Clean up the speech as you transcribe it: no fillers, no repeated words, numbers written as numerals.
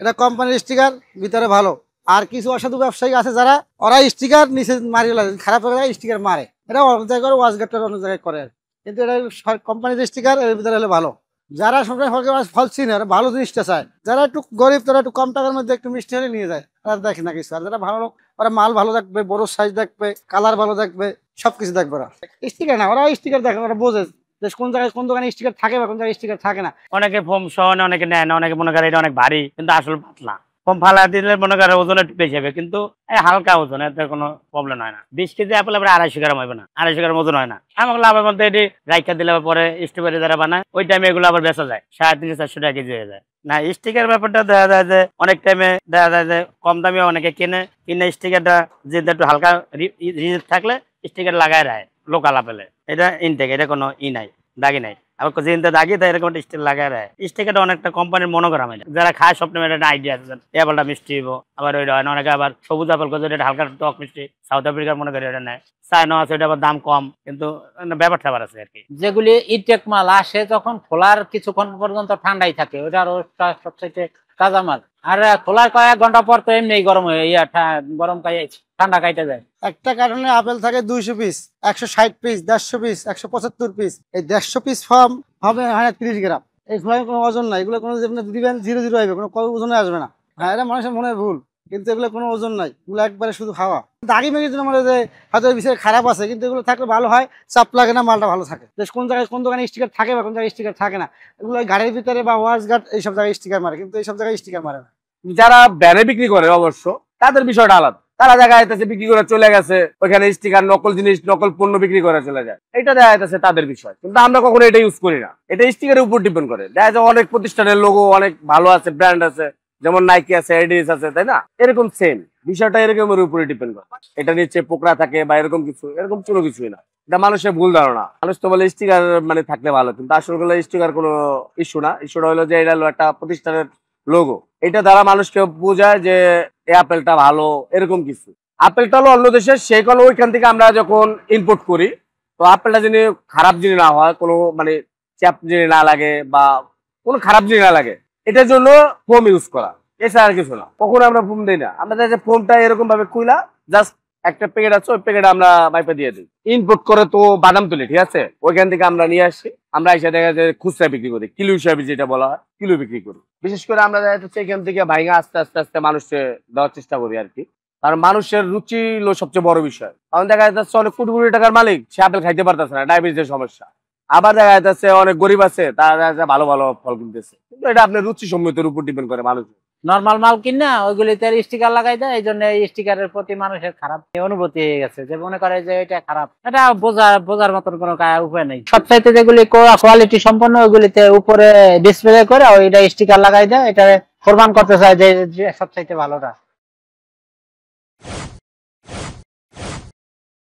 এটা কোম্পানির স্টিকার, ভিতরে ভালো। আর কিছু অসাধু ব্যবসায়ী আছে যারা ওরা স্টিকার নিচে মারি খারাপ হয়ে যায়, স্টিকার মারে। এটা অনেক জায়গায় করে, ওয়াচ গার্ডটা অনেক জায়গায় করে। কিন্তু এটা কোম্পানির স্টিকার, এর ভিতরে হলে ভালো। যারা সবসময় ফল চিনে ভালো জিনিসটা চায়, যারা একটু গরিব তারা একটু কম টাকার মধ্যে একটু মিষ্টি হলে নিয়ে যায়, তারা দেখে না কিছু। আর যারা ভালো লোক ওরা মাল ভালো দেখবে, বড় সাইজ দেখবে, কালার ভালো দেখবে, সবকিছু দেখবে। ওরা স্টিকার না, ওরা স্টিকার দেখে, ওরা বোঝে যে কোন জায়গায় কোন দোকানে স্টিকার থাকে বা কোন জায়গায় স্টিকার থাকে না। অনেকে ফোম সহ অনেকে নেয় না, অনেকে মনে করে এটা অনেক ভারী, কিন্তু আসলে পাতলা। ফোম ফালা দিলে মনে করে ওজন একটু বেশি হবে, কিন্তু হালকা ওজন, এতে কোনো প্রবলেম হয় না। 20 কেজি আপেল আবার 250 গ্রাম হবে না, 250 গ্রাম ওজন হয় না। আমাকে লাভের মধ্যে এটি রাইখা দিলে পরে স্ট্রবেরি যারা বানায় ওই টাইমে এগুলো আবার বেচা যায় 350-400 টাকা কেজি হয়ে যায়। না, স্টিকার ব্যাপারটা দেখা যায় যে অনেক টাইমে দেখা যায় যে কম দামে অনেকে কিনে স্টিকারটা যে একটু হালকা রিজিট থাকলে স্টিকার লাগায় রায় লোকাল আপেলে। এটা ইনটেক, এটা কোনো নাই, দাগি নাই। আবার যেদিন দাগি দেয় এরকম স্টিকার লাগায় রায়। স্টিকারটা অনেকটা কোম্পানির মনোগ্রাম, এটা যারা খায় স্বপ্নে একটা আইডিয়া আছে আপেলটা মিষ্টি হইব। আবার ওইটা হয় না, অনেকে আবার সবুজ আপেল করে এটা হালকা টক মিষ্টি, সাউথ আফ্রিকার মনে করি এটা নেয়। চায়না আছে, এটা আবার দাম কম, কিন্তু ব্যাপারটা আবার আছে আর কি। যেগুলি ইনটেক মাল আসে যখন খোলার কিছুক্ষণ পর্যন্ত ঠান্ডাই থাকে, ওটার সবচেয়ে তাজা মাল। আর খোলার কয়েক ঘন্টা পর তো এমনি গরম হয়ে গরম ঠান্ডা কাইতে যায়। একটা কারণে আপেল থাকে 200 পিস, 160 পিস, 150 পিস, 175 পিস। এই 150 পিস ফর্ম হবে 30 গ্রাম। এই ফর্মে কোনো ওজন নাই, এগুলো কোনো দিবেন 0-0 আসবে, কোনো ওজনে আসবে না। হ্যাঁ, এটা মানুষের মনে ভুল, কিন্তু এগুলো কোনো ওজন নাই, এগুলো একবারে শুধু খাওয়া। দাগি মেঘের জন্য মানে যে হয়তো বিষয়ে খারাপ আছে, কিন্তু এগুলো থাকলে ভালো হয়, চাপ লাগে না, মালটা ভালো থাকে। কোন জায়গায় কোন দোকানে স্টিকার থাকে বা কোন জায়গায় স্টিকার থাকে না, এগুলো গাড়ির ভিতরে বা ওয়াচ গার্ড এইসব জায়গায় স্টিকার মারে, কিন্তু এইসব জায়গায় স্টিকার মারে না। যারা ব্যানে বিক্রি করে অবশ্য তাদের বিষয়টা আলাদা, তারা দেখা যাইতেছে বিক্রি করে চলে গেছে, ওইখানে স্টিকার নকল জিনিস নকল পণ্য বিক্রি করে চলে যায়, এটা দেখা যাইতেছে তাদের বিষয়। কিন্তু আমরা কখনো এটা ইউজ করি না, এটা স্টিকারের উপর ডিপেন্ড করে। দেখা যায় অনেক প্রতিষ্ঠানের লোগো অনেক ভালো আছে, ব্র্যান্ড আছে, যেমন নাইকি আছে, এডিডাস আছে, তাই না? এরকম সেম বিষয়টা এরকমের উপরে ডিপেন্ড করে। এটা নিচে পোকরা থাকে বা এরকম কিছু, এরকম কোনো কিছুই না। এটা মানুষের ভুল ধারণা। মানুষ তো বলে স্টিকার মানে থাকলে ভালো, কিন্তু আসলে স্টিকার কোনো ইস্যু না। ইস্যুটা হলো যে এটা হলো একটা প্রতিষ্ঠানের লোগো, এটা দ্বারা মানুষকে বোঝায় যে এই আপেলটা ভালো, এরকম কিছু। আপেলটা হলো অন্য দেশের, সেই কারণে ওইখান থেকে আমরা যখন ইম্পোর্ট করি, তো আপেলটা যিনি খারাপ জিনিস না হয়, কোনো মানে চ্যাপ জিনিস না লাগে বা কোনো খারাপ জিনিস না লাগে, এটার জন্য ফোম ইউজ করা, এছাড়া আর কিছু না। কখনো আমরা ফোম দিই না, আমরা যে ফোমটা এরকম ভাবে খুইলা জাস্ট একটা প্যাকেট আছে, ওই প্যাকেট আমরা মাইপে দিয়ে দিই। ইম্পোর্ট করে তো বাদাম তুলি, ঠিক আছে, ওইখান থেকে আমরা নিয়ে আসি, আমরা এসে দেখা যায় খুচরা বিক্রি করি, কিলো হিসাবে যেটা বলা হয়, কিলো বিক্রি করি। বিশেষ করে আমরা দেখা যাচ্ছে এখান থেকে ভাইঙা আস্তে আস্তে আস্তে মানুষকে দেওয়ার চেষ্টা করি আর কি। কারণ মানুষের রুচি হলো সবচেয়ে বড় বিষয়। কারণ দেখা যাচ্ছে অনেক কোটি কোটি টাকার মালিক সে আপেল খাইতে পারতেছে না, ডায়াবেটিসের সমস্যা। আবার দেখা যাচ্ছে অনেক গরিব আছে, তারা ভালো ভালো ফল কিনতেছে। কিন্তু এটা আপনার রুচি সম্মতের উপর ডিপেন্ড করে। মানুষ নর্মাল মাল কিনা ওইগুলিতে স্টিকার লাগাই দেয়, এই জন্য এই স্টিকারের প্রতি মানুষের খারাপ অনুভূতি হয়ে গেছে, যে মনে করে যে এটা খারাপ। এটা বোঝার মতন কোনো উপায় নেই। সবচাইতে যেগুলি কোয়ালিটি সম্পন্ন ওইগুলিতে উপরে ডিসপ্লে করে ওইটা স্টিকার লাগাই দেয়, এটা প্রমাণ করতে চায় যে সবচাইতে ভালোটা।